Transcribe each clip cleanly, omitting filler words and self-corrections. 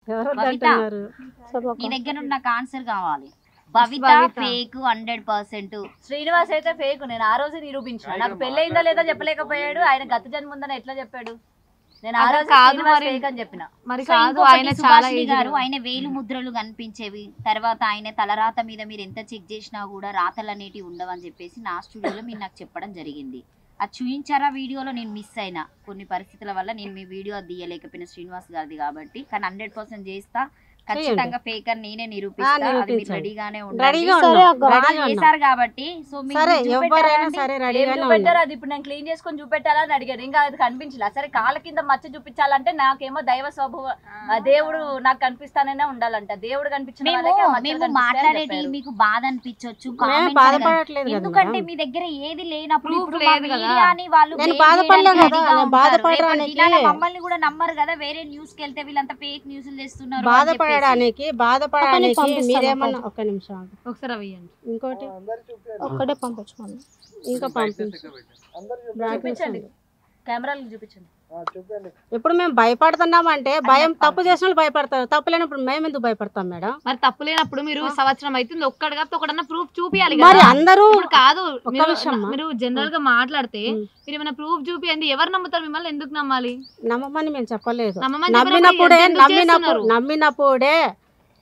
బవిత నీ దగ్గర నాకు ఆన్సర్ కావాలి. బవిత ఫేక్ 100%. శ్రీనివాస్ అయితే ఫేక్. నేను ఆ రోజు నిరూపించిన. నాకు పెళ్ళయిందా లేదా చెప్పలేకపోయాడు. ఆయన గత జన్మ ఉందని ఎట్లా చెప్పాడు? నేను ఆ రోజు శ్రీనివాస్ ఫేక్ అని చెప్పిన. మరి కాదు, ఆయన సుభాషిణి గారు ఆయన వేలు ముద్రలు కనిపించేవి, తర్వాత ఆయన తలరాత మీద మీరు ఎంత చెక్ చేసినా కూడా రాతలు అనేటివి ఉండవని చెప్పేసి నా స్టూడియోలో మీరు నాకు చెప్పడం జరిగింది. అది చూపించారా వీడియోలో? నేను మిస్ అయినా కొన్ని పరిస్థితుల వల్ల నేను మీ వీడియో తీయలేకపోయిన శ్రీనివాస్ గారిది కాబట్టి. కానీ 100% చేస్తా, ఖచ్చితంగా ఫేక్ అని నేనే నిరూపిస్తా. అది మీరు రెడీగానే ఉండాలి చేశారు కాబట్టి. సో పెట్టారు అది ఇప్పుడు నేను క్లీన్ చేసుకొని చూపెట్టాలని అడిగాను. ఇంకా అది కనిపించలే. సరే కాళ్ళ కింద మచ్చ చూపించాలంటే నాకేమో దైవ స్వభావ దేవుడు నాకు కనిపిస్తాననే ఉండాలంట. దేవుడు కనిపించిన మేము మాట్లాడేది మీకు బాధ అనిపించవచ్చు, ఎందుకంటే మీ దగ్గర ఏది లేనప్పుడు మమ్మల్ని కూడా నమ్మరు కదా. వేరే న్యూస్ కి వెళ్తే వీళ్ళంతా ఫేక్ న్యూస్ చేస్తున్నారు. బాధపడడానికి మీరేమన్నా ఒక్క నిమిషం ఒకసారి అవ్వండి. ఇంకోటి ఒక్కటే పంపించుకోండి. ఇంకా చూపించండి, కెమెరాలు చూపించండి. ఇప్పుడు మేము భయపడుతున్నామంటే భయం తప్పు చేసిన వాళ్ళు భయపడతారు, తప్పు లేనప్పుడు మేము ఎందుకు భయపడతాం మేడం? మరి తప్పు లేనప్పుడు మీరు సంవత్సరం అవుతుంది ఒక్కడిగా ఒకటన్నా ప్రూఫ్ చూపియాలి మరి అందరూ కాదు. మీరు జనరల్ గా మాట్లాడితే మీరు ఏమైనా ప్రూఫ్ చూపియండి. ఎవరు నమ్ముతారు మిమ్మల్ని? ఎందుకు నమ్మాలి? నమ్మమని మేము చెప్పలేదు. నమ్మినప్పుడే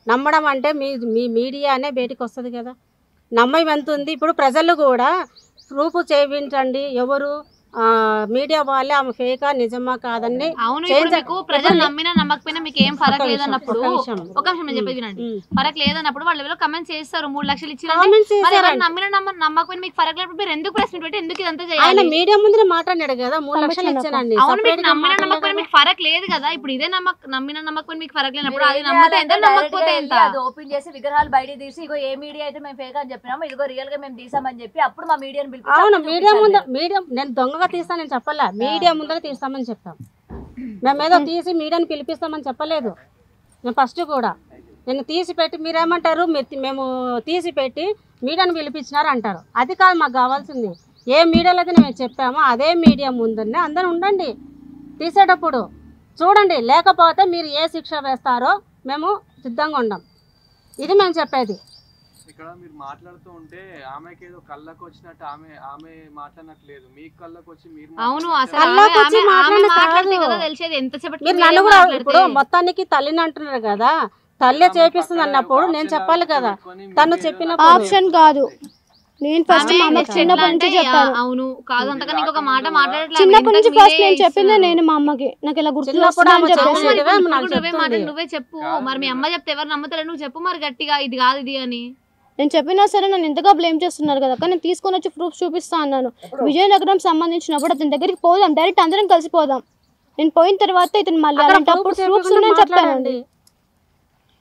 నమ్మడం అంటే మీ మీడియానే బయటికి వస్తుంది కదా. నమ్మం ఎంత ఉంది. ఇప్పుడు ప్రజలు కూడా ప్రూఫ్ చేయించండి, ఎవరు మీడియా వాళ్ళే ఆమె ఫేకా నిజమా కాదని. అవును, ప్రజలు నమ్మినా నమ్మకపోయినా మీకు ఏం ఫరక్ లేదన్నప్పుడు ఒక నిమిషం నేను చెప్పేది వినండి. ఫరక్ లేదన్నప్పుడు వాళ్ళు ఎవరో కమెంట్స్ చేస్తారు, 3 లక్షలు ఇచ్చి నమ్మినా నమ్మకపోయినా మీకు ఫరక్ లేనప్పుడు మీరు ఎందుకు ప్రశ్న పెట్టి ఎందుకు ఇదంతా చేయాలి? మీడియా ముందు మాట్లాడాడు కదా 3 లక్షలు ఇచ్చానండి. అవును, మీకు నమ్మినా నమ్మకపోయినా మీకు ఫరక్ లేదు కదా. ఇప్పుడు ఇదే నమ్మినా నమ్మకపోయినా మీకు ఫరక్ లేనప్పుడు అది నమ్మతే ఎంత నమ్మకపోతే ఎంత? అది ఓపెన్ చేసి విగ్రహాలు బయట తీసి ఇగో ఏ మీడియా అయితే మేము ఫేక్ అని చెప్పినాము, ఇదిగో రియల్ గా మేము తీసామని చెప్పి అప్పుడు మా మీడియాని పిలిపించి. అవును, మీడియా ముందు నేను దొంగ తీస్తానని చెప్పలే, మీడియా ముందర తీస్తామని చెప్పాం. మేము ఏదో తీసి మీడియాని పిలిపిస్తామని చెప్పలేదు. నేను ఫస్ట్ కూడా నేను తీసి పెట్టి మీరేమంటారు, మేము తీసి పెట్టి మీడియాని పిలిపించినారు అంటారు. అది కాదు మాకు కావాల్సింది. ఏ మీడియాలో అయితే మేము చెప్పామో అదే మీడియా ముందరనే అందరూ ఉండండి. తీసేటప్పుడు చూడండి, లేకపోతే మీరు ఏ శిక్ష వేస్తారో మేము సిద్ధంగా ఉండం. ఇది మేము చెప్పేది. ఇక్కడ మీరు మాట్లాడుతూ ఉంటే ఆమెకి ఏదో కళ్ళకు వచ్చినట్టు ఆమె మాట్లాడట్లేదు, మీకు కళ్ళకు వచ్చి మీరు. అవును, ఇప్పుడు మొత్తానికి తల్లిని అంటున్నారు కదా, తల్లి చేపిస్తుంది అన్నప్పుడు నేను చెప్పాలి కదా. తను చెప్పిన ఆప్షన్ కాదు. నేను ఫస్ట్ మా అమ్మకి చిన్నప్పటి నుంచి చెప్పాను. అవును కాదు, అంతకన్నా ఇంకొక మాట మాట్లాడట్లేదు. చిన్నప్పటి నుంచి ఫస్ట్ నేను చెప్పింది నేను మా అమ్మకి, నాకు ఇలా నువ్వే చెప్పు. మరి మీ అమ్మ చెప్తే ఎవరు నమ్ముతారు? నువ్వు చెప్పు మరి గట్టిగా, ఇది కాదు ఇది అని. నేను చెప్పినా సరే నన్ను ఎంతగా బ్లేమ్ చేస్తున్నారు కదా. కానీ నేను తీసుకొని వచ్చి ప్రూఫ్ చూపిస్తా అన్నాను. విజయనగరం సంబంధించినప్పుడు అతని దగ్గరికి పోదాం, డైరెక్ట్ అందరం కలిసిపోదాం. నేను పోయిన తర్వాత ఇతను మళ్ళీ అలాంటప్పుడు ప్రూఫ్స్ నేను చెప్పానండి.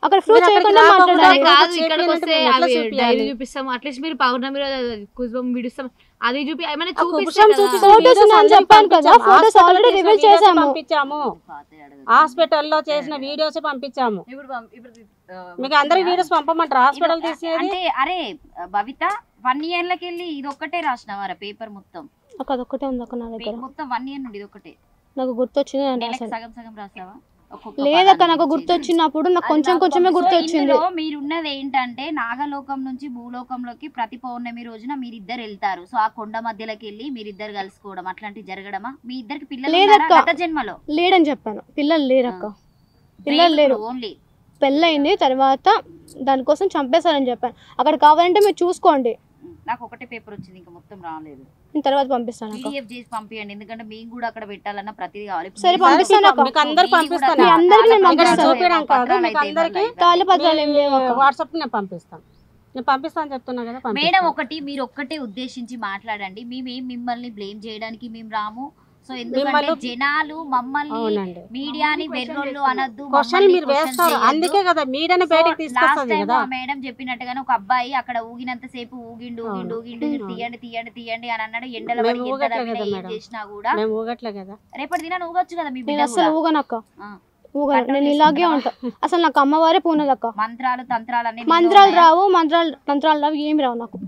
అక్కడ ప్రూఫ్ చేయకుండా మాట్లాడాలి కాదు. ఇక్కడికి వస్తే అవి డైరీ చూపిస్తాము, అట్లీస్ట్ మీరు పౌర్ణమి విడిస్తాం, అది చూపి ఏమైనా ఫోటోస్ చెప్పాను కదా. ఫోటోస్ ఆల్రెడీ రివీల్ చేసాము, హాస్పిటల్లో చేసిన వీడియోస్ పంపించాము. మీకు అందరికి వీడియోస్ పంపమంటారు హాస్పిటల్ తీసేది అంటే? అరే బవిత 1 year లకి వెళ్ళి ఇది ఒక్కటే రాసినవారా పేపర్ మొత్తం? అదొక్కటే ఉంది అక్క నా దగ్గర మొత్తం 1 year నుండి ఇది ఒకటే నాకు గుర్తొచ్చింది. సగం సగం రాసావా? లేదక్క, నాకు గుర్తొచ్చినప్పుడు నాకు కొంచెం కొంచెమే గుర్తొచ్చింది. మీరున్నది ఏంటంటే నాగలోకం నుంచి భూలోకంలోకి ప్రతి పౌర్ణమి రోజున మీరిద్దరు వెళ్తారు. సో ఆ కొండ మధ్యలోకి వెళ్ళి మీరిద్దరు కలుసుకోవడం అట్లాంటివి జరగడమా? మీ ఇద్దరికి పిల్లలు లేదక్క, జన్మలో లేడని చెప్పాను. పిల్లలు లేరక్క, పిల్లలు లేరు. ఓన్లీ పెళ్ళయింది తర్వాత దానికోసం చంపేశారని చెప్పాను. అక్కడ కావాలంటే మీరు చూసుకోండి. నాకు ఒకటే పేపర్ వచ్చింది, ఇంకా మొత్తం రాలేదు. నేను తర్వాత పంపిస్తాను. పీడిఎఫ్ చేసి పంపియండి, ఎందుకంటే మేము కూడా అక్కడ పెట్టాలన్నా ప్రతిదీ కావాలి. సరే పంపిస్తాను. వాట్సాప్ నేను పంపిస్తాను చెప్తున్నా కదా. మేడం ఒకటి మీరు ఒక్కటే ఉద్దేశించి మాట్లాడండి. మేమేం మిమ్మల్ని బ్లేమ్ చేయడానికి మేము రాము. సో ఎందుకంటే జనాలు మమ్మల్ని మీడియాని వెర్రోళ్ళు అనొద్దు. అందుకే కదా మీడియాని బయటకు తీసుకొస్తుంది కదా. మేడం చెప్పినట్టుగానే ఒక అబ్బాయి అక్కడ ఊగినంత సేపు ఊగిండు తీయండి తీయండి తీయండి అని అన్నాడు. ఎండలో ఏం చేసినా కూడా రేపటి దినాన్ని ఊగొచ్చు కదా. మీ నేను ఇలాగే ఉంటా. అసలు నాకు అమ్మవారే పూనదక్క. మంత్రాలు తంత్రాలు మంత్రాలు రావు, తంత్రాలు రావు, ఏమి రావు నాకు.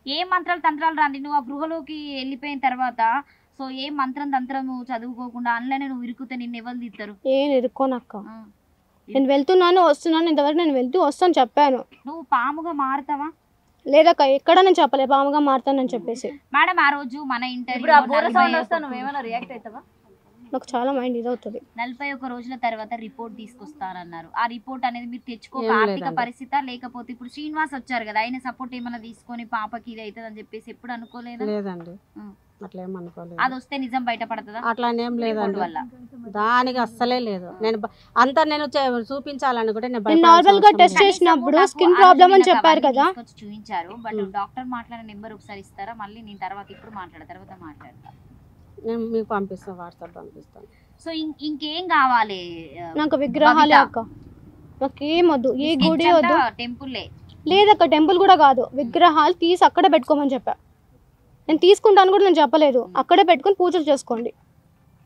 ఏం మంత్రాలు తంత్రాలు రాండి. నువ్వు ఆ గృహలోకి వెళ్ళిపోయిన తర్వాత సో ఏ మంత్రం తంత్రము చదువుకోకుండా అందులోనే నువ్వు ఇరుకుతే నిన్ను ఎవరు తీస్తారు? ఏం ఇరుక్కోనక్క. నేను వెళ్తున్నాను వస్తున్నాను, ఇంతవరకు నేను వెళ్తూ వస్తాను చెప్పాను. నువ్వు పాముగా మారుతావా? లేదక్క ఎక్కడ నేను చెప్పలేదు పాముగా మారుతానని చెప్పేసి. మేడం ఆ రోజు మన ఇప్పుడు ఆ బోర సౌండ్ ఇంటర్వ్యూ వస్తా నువ్వేమైనా రియాక్ట్ అవుతావా? నాకు చాలా మైండ్ ఇదవుతుంది. 41 రోజుల తర్వాత రిపోర్ట్ తీసుకొస్తానన్నారు. ఆ రిపోర్ట్ అనేది మీరు తెచ్చుకోక ఏం ఆర్థిక లేదండి. పరిస్థితి లేకపోతే ఇప్పుడు శ్రీనివాస్ వచ్చారు కదా, ఆయన సపోర్ట్ ఏమైనా తీసుకొని పాపకి ఇది అవుతుంది అని చెప్పేసి ఎప్పుడు అనుకోలేదా? లేదండి, ఉం. అట్లా ఏం అనుకోలేదు. అది వస్తే నిజం బయటపడుతుందా అట్లానేం రిపోర్ట్ లేదండి, వల్ల? దానికి అస్సలే లేదు. నేను అంతా నేను చూపించాలనుకుంటే నేను నేను నార్మల్ గా టెస్ట్ చేసినప్పుడు స్కిన్ ప్రాబ్లమ్ అని చెప్పారు కదా. చూపించారు బట్ డాక్టర్ మాట్లాడిన నెంబర్ ఒకసారి ఇస్తారా? మళ్ళీ నేను తర్వాత ఇప్పుడు తర్వాత మాట్లాడతా. నేను మీకు పంపిస్తాను, వాట్సాప్ పంపిస్తాను. సో ఇంకేం కావాలి? నాకు విగ్రహాలే అక్క, నాకు ఏం వద్దు, ఏ గుడి వద్దు. టెంపుల్ లేదక్క టెంపుల్ కూడా కాదు, విగ్రహాలు తీసి అక్కడే పెట్టుకోమని చెప్పా. నేను తీసుకుంటాను కూడా నేను చెప్పలేదు, అక్కడే పెట్టుకొని పూజలు చేసుకోండి.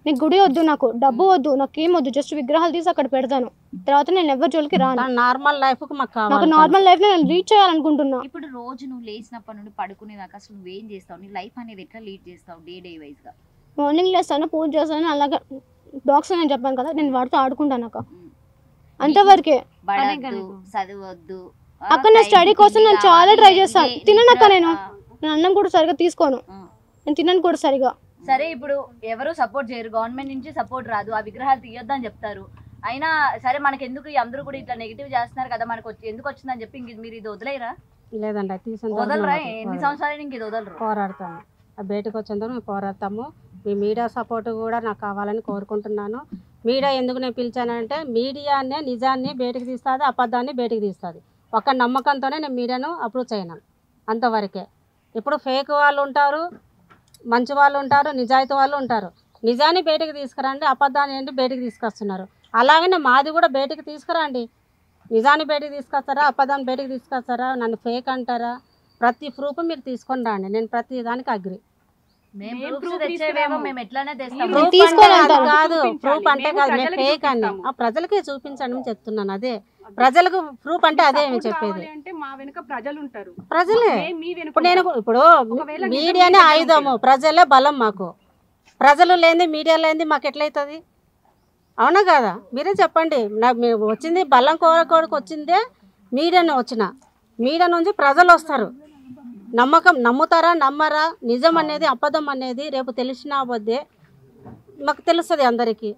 నీకు గుడి వద్దు, నాకు డబ్బు వద్దు, నాకు ఏం వద్దు, జస్ట్ విగ్రహాలు తీసి అక్కడ పెడతాను. తర్వాత నేను ఎవరి జోలికి రాను. నార్మల్ లైఫ్ కు మాకు నాకు కావాలి. నార్మల్ లైఫ్ లో నేను రీచ్ చేయాలనుకుంటున్నా. ఇప్పుడు రోజు నువ్వు లేచినప్పటి నుండి పడుకునేదాకా అసలు నువ్వేం చేస్తావు? నీ లైఫ్ అనేది ఎట్లా లీడ్ చేస్తావు డే వైజ్ గా? మార్నింగ్ లేస్తాను, పూజ చేస్తాను, అలాగే డాగ్స్ నేను చెప్పాను కదా, నేను వాడితో ఆడుకుంటాను అక్క, అంతవరకే. పడద్దు, చదవద్దు. అక్క నా స్టడీ కోసం నేను చాలా ట్రై చేస్తాను. తిననక్క నేను అన్నం కూడా సరిగా తీసుకోను, నేను తినను కూడా సరిగా. సరే ఇప్పుడు ఎవరు సపోర్ట్ చేయరు, గవర్నమెంట్ నుంచి సపోర్ట్ రాదు, ఆ విగ్రహాలు తీయొద్దని చెప్తారు. అయినా సరే మనకి ఎందుకు అందరూ కూడా ఇట్లా నెగిటివ్ చేస్తున్నారు కదా, మనకు ఎందుకు వచ్చిందని చెప్పి ఇంక మీరు ఇది వదిలేరా? లేదండి, అది తీసిన వదలరా? ఎన్ని సంవత్సరాలు ఇంక ఇది వదలరు? పోరాడతాము, ఆ బయటకు వచ్చేందుకు మేము పోరాడతాము. మీ మీడియా సపోర్ట్ కూడా నాకు కావాలని కోరుకుంటున్నాను. మీడియా ఎందుకు నేను పిలిచానంటే మీడియానే నిజాన్ని బయటకు తీస్తుంది, అబద్ధాన్ని బయటకు తీస్తుంది. ఒక నమ్మకంతోనే నేను మీడియాను అప్రూవ్ చేయను, అంతవరకే. ఇప్పుడు ఫేక్ వాళ్ళు ఉంటారు, మంచి వాళ్ళు ఉంటారు, నిజాయితీ వాళ్ళు ఉంటారు. నిజాన్ని బయటకు తీసుకురండి, అబద్ధాన్ని ఏంటి బయటకు తీసుకొస్తున్నారు. అలాగనే మాది కూడా బయటకు తీసుకురండి. నిజాన్ని బయటకు తీసుకొస్తారా, అబద్ధాన్ని బయటకు తీసుకొస్తారా, నన్ను ఫేక్ అంటారా? ప్రతి ప్రూఫ్ మీరు తీసుకొని రండి, నేను ప్రతి దానికి అగ్రి. కాదు ప్రూఫ్ అంటే కాదు, నేను ఫేక్ అని ప్రజలకే చూపించండి అని చెప్తున్నాను. అదే ప్రజలకు ప్రూఫ్ అంటే అదే చెప్పేది. ప్రజలే ఇప్పుడు నేను ఇప్పుడు మీడియానే ఆయుధము, ప్రజలే బలం. మాకు ప్రజలు లేని మీడియా లేని మాకు ఎట్లయితుంది? అవునా కదా? మీరే చెప్పండి. నాకు వచ్చింది బలం కోరకోడికి వచ్చిందే మీడియానే వచ్చిన. మీడియా నుంచి ప్రజలు వస్తారు. నమ్మకం నమ్ముతారా నమ్మరా, నిజం అనేది అబద్ధం అనేది రేపు తెలిసినా పోతే మాకు తెలుస్తుంది అందరికీ.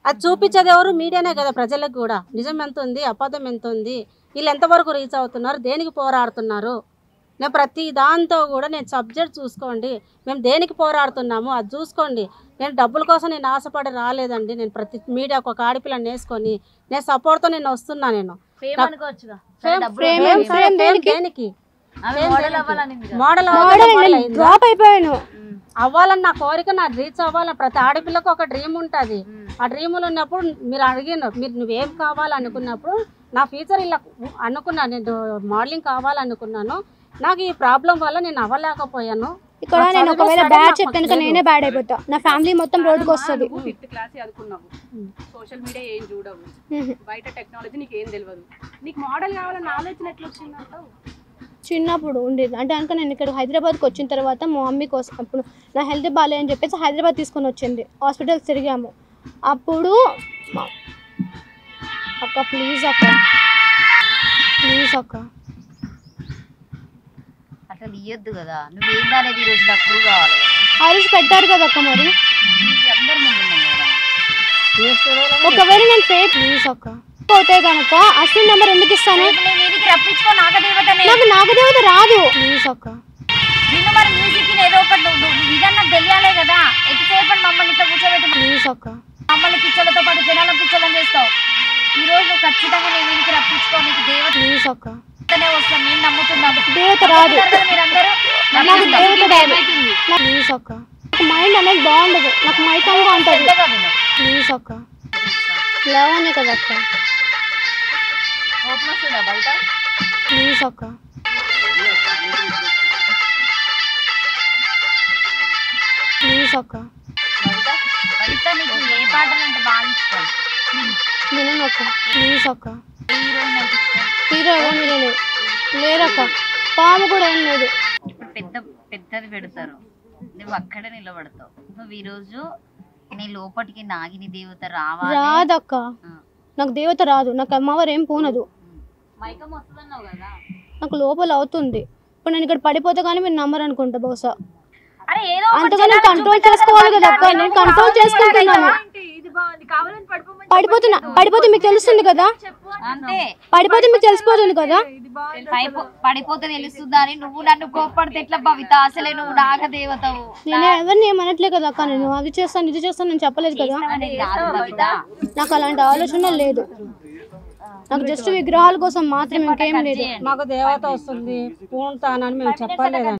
అది చూపించేది ఎవరు? మీడియానే కదా ప్రజలకు కూడా. నిజం ఎంత ఉంది, అబద్ధం ఎంత ఉంది, వీళ్ళు ఎంతవరకు రీచ్ అవుతున్నారు, దేనికి పోరాడుతున్నారు. నేను ప్రతి దాంతో కూడా నేను సబ్జెక్ట్ చూసుకోండి, మేము దేనికి పోరాడుతున్నాము అది చూసుకోండి. నేను డబ్బుల కోసం నేను ఆశపడి రాలేదండి. నేను ప్రతి మీడియాకు ఒక ఆడపిల్లని వేసుకొని నేను సపోర్ట్తో నేను వస్తున్నా. నేను దేనికి మోడల్ డ్రాప్ అయిపోయాను అవ్వాలని నా కోరిక, నా రీచ్ అవ్వాలని ప్రతి ఆడపిల్లకు ఒక డ్రీమ్ ఉంటుంది. ఆ డ్రీములు ఉన్నప్పుడు మీరు అడిగినారు, మీరు నువ్వేం కావాలనుకున్నప్పుడు నా ఫ్యూచర్ ఇలా అనుకున్నాను, నేను మోడలింగ్ కావాలనుకున్నాను. నాకు ఈ ప్రాబ్లం వల్ల నేను అవ్వలేకపోయాను. ఇక్కడ నేను ఒకవేళ బ్యాడ్ చెప్తాను నేనే బ్యాడ్ అయిపోతా, నా ఫ్యామిలీ మొత్తం రోడ్డుకి వస్తుంది. సోషల్ మీడియా ఏం చూడవు, బయట టెక్నాలజీ నీకు ఏం తెలియదు, నీకు మోడల్ కావాలన్న ఆలోచన ఎట్లా వచ్చిందంటావు? చిన్నప్పుడు ఉండేది అంటే కనుక నేను ఇక్కడ హైదరాబాద్కి వచ్చిన తర్వాత మా మమ్మీ కోసం అప్పుడు నా హెల్త్ బాగాలే అని చెప్పేసి హైదరాబాద్ తీసుకొని వచ్చింది. హాస్పిటల్స్ తిరిగాము. అప్పుడు అక్క ప్లీజ్ అక్క ప్లీజ్ అక్క అట్లా ఇయ్యొద్దు కదా. నువ్వేం కాలేదు ఈ రోజు, నాకు ప్రూవ్ కావాలి. ఆ రోజు పెట్టారు కదా అక్క, మరి అందరి ముందు ఒకవేళ నేను ఫేక్ ప్లీజ్ అక్క పోతే కనుక అశ్విన్ నెంబర్ ఎందుకు ఇస్తాను? రప్పించుకో నాగదేవతనే. నాకు నాగదేవత రాదు ప్లీజ్ అక్క. నిన్ను మరి మ్యూజిక్ ఏదో ఒకటి ఇదన్నా తెలియాలే కదా. ఎంతసేపు మమ్మల్ని ఇట్లా కూర్చోబెట్టి ప్లీజ్ అక్క మమ్మల్ని పిచ్చలతో పాటు జనాలను పిచ్చలని చేస్తావు. ఈ రోజు నువ్వు ఖచ్చితంగా నేను ఇంటికి రప్పించుకో, నీకు దేవత ప్లీజ్ అక్క వస్తాను. నేను నమ్ముతున్నాను దేవత రాదు, మీరందరూ. నాకు దేవత రాదు ప్లీజ్ అక్క. నాకు మైండ్ అనేది బాగుండదు, నాకు మైకంగా ఉంటుంది. ప్లీజ్ అక్క లవ్ అనే కదా అక్క, ప్లీజ్ అక్క. ప్లీజ్ అక్క ఏ పాటలు అంటే బాగా ఇష్టం? వినను అక్క ప్లీజ్ అక్క. హీరో ఎవరు లేరక్క, పాము కూడా ఏం లేదు. ఇప్పుడు పెద్దది పెడతారు, నువ్వు అక్కడే నిలబడతావు. నువ్వు ఈరోజు నీ లోపటికి నాగిని దేవత రావాలి. రాదక్క నాకు దేవత రాదు, నాకు అమ్మవారు ఏం పోనదు, మైకం వస్తుందన్నావు కదా. నాకు లోపల అవుతుంది. ఇప్పుడు నేను ఇక్కడ పడిపోతే కానీ మీరు నమ్మరు అనుకుంటా బహుశా. అరే ఏదో అంతగా నేను కంట్రోల్ చేసుకోవాలి కదా అక్క, నేను కంట్రోల్ చేసుకుంటున్నాను. పడిపోతే మీకు తెలుస్తుంది కదా, అంతే పడిపోతే మీకు తెలిసిపోతుంది కదా. పడిపోతే తెలుస్తుందా అని నువ్వు నన్ను కోప్పడితే ఎట్లా భవిత? అసలే నువ్వు నాగదేవతవు. నేను ఎవరిని ఏమనట్లే కదా అక్క, నేను అది చేస్తాను ఇది చేస్తాను నేను చెప్పలేదు కదా. అనేది కాదు భవిత. నాకు అలాంటి ఆలోచన లేదు, నాకు జస్ట్ విగ్రహాల కోసం మాత్రం ఇంకేం లేదు. మాకు దేవత వస్తుంది పూంతానని మేము చెప్పలేదు.